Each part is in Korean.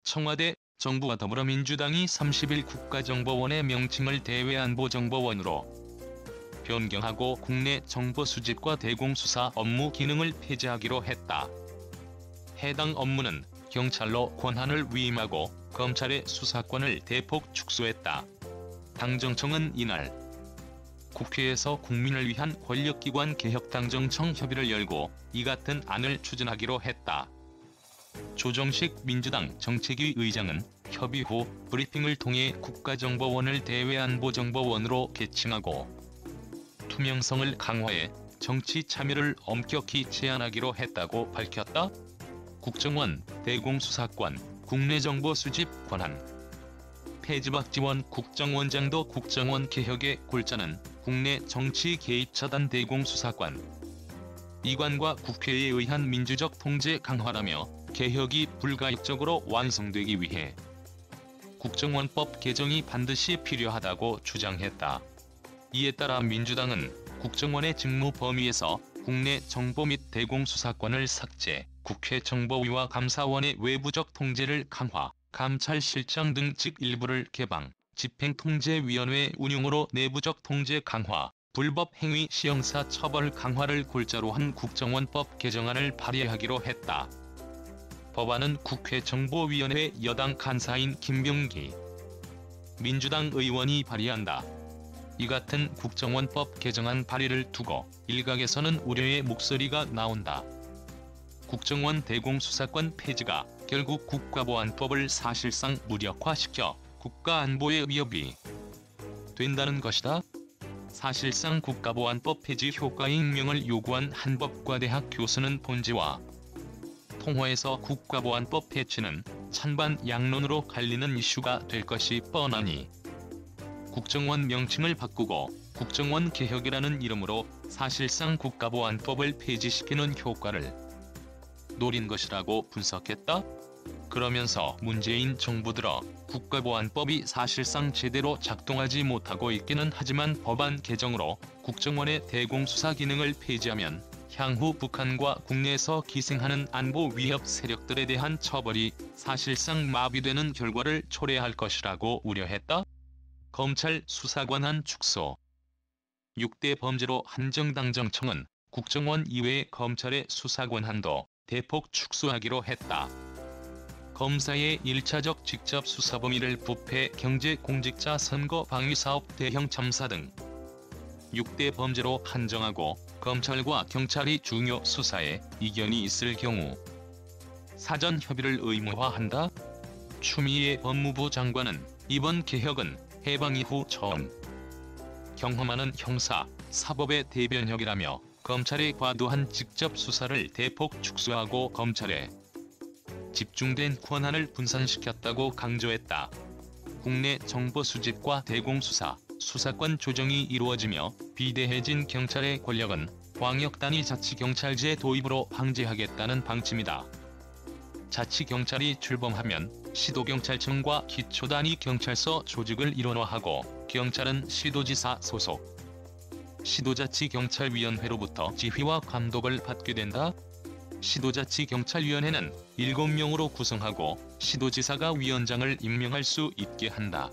청와대, 정부와 더불어민주당이 30일 국가정보원의 명칭을 대외안보정보원으로 변경하고 국내 정보 수집과 대공수사 업무 기능을 폐지하기로 했다. 해당 업무는 경찰로 권한을 위임하고 검찰의 수사권을 대폭 축소했다. 당정청은 이날 국회에서 국민을 위한 권력기관 개혁당정청 협의를 열고 이 같은 안을 추진하기로 했다. 조정식 민주당 정책위 의장은 협의 후 브리핑을 통해 국가정보원을 대외안보정보원으로 개칭하고 투명성을 강화해 정치 참여를 엄격히 제한하기로 했다고 밝혔다. 국정원, 대공수사권, 국내 정보 수집 권한 폐지. 박지원 국정원장도 국정원 개혁의 골자는 국내 정치 개입 차단 대공수사권 이관과 국회에 의한 민주적 통제 강화라며 개혁이 불가역적으로 완성되기 위해 국정원법 개정이 반드시 필요하다고 주장했다. 이에 따라 민주당은 국정원의 직무 범위에서 국내 정보 및 대공수사권을 삭제, 국회 정보위와 감사원의 외부적 통제를 강화, 감찰실장 등 직 일부를 개방, 집행통제위원회 운영으로 내부적 통제 강화, 불법 행위 시 형사 처벌 강화를 골자로 한 국정원법 개정안을 발의하기로 했다. 법안은 국회 정보위원회 여당 간사인 김병기 민주당 의원이 발의한다. 이 같은 국정원법 개정안 발의를 두고 일각에서는 우려의 목소리가 나온다. 국정원 대공수사권 폐지가 결국 국가보안법을 사실상 무력화시켜 국가안보의 위협이 된다는 것이다. 사실상 국가보안법 폐지 효과의 익명을 요구한 한법과대학 교수는 본지와 통화에서 국가보안법 폐지는 찬반 양론으로 갈리는 이슈가 될 것이 뻔하니 국정원 명칭을 바꾸고 국정원 개혁이라는 이름으로 사실상 국가보안법을 폐지시키는 효과를 노린 것이라고 분석했다. 그러면서 문재인 정부 들어 국가보안법이 사실상 제대로 작동하지 못하고 있기는 하지만 법안 개정으로 국정원의 대공수사 기능을 폐지하면 향후 북한과 국내에서 기생하는 안보 위협 세력들에 대한 처벌이 사실상 마비되는 결과를 초래할 것이라고 우려했다. 검찰 수사 권한 축소 6대 범죄로 한정 당정청은 국정원 이외의 검찰의 수사 권한도 대폭 축소하기로 했다. 검사의 1차적 직접 수사 범위를 부패, 경제 공직자 선거 방위 사업 대형 참사 등 6대 범죄로 한정하고 검찰과 경찰이 중요 수사에 이견이 있을 경우 사전 협의를 의무화한다. 추미애 법무부 장관은 이번 개혁은 해방 이후 처음 경험하는 형사, 사법의 대변혁이라며 검찰의 과도한 직접 수사를 대폭 축소하고 검찰에 집중된 권한을 분산시켰다고 강조했다. 국내 정보 수집과 대공수사, 수사권 조정이 이루어지며 비대해진 경찰의 권력은 광역단위 자치경찰제 도입으로 방지하겠다는 방침이다. 자치경찰이 출범하면 시도경찰청과 기초단위 경찰서 조직을 일원화하고 경찰은 시도지사 소속 시도자치경찰위원회로부터 지휘와 감독을 받게 된다. 시도자치경찰위원회는 7명으로 구성하고 시도지사가 위원장을 임명할 수 있게 한다.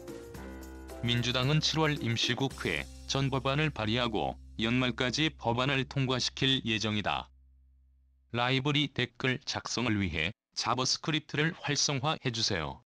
민주당은 7월 임시국회에 전 법안을 발의하고 연말까지 법안을 통과시킬 예정이다. 라이브러리 댓글 작성을 위해 자바스크립트를 활성화해주세요.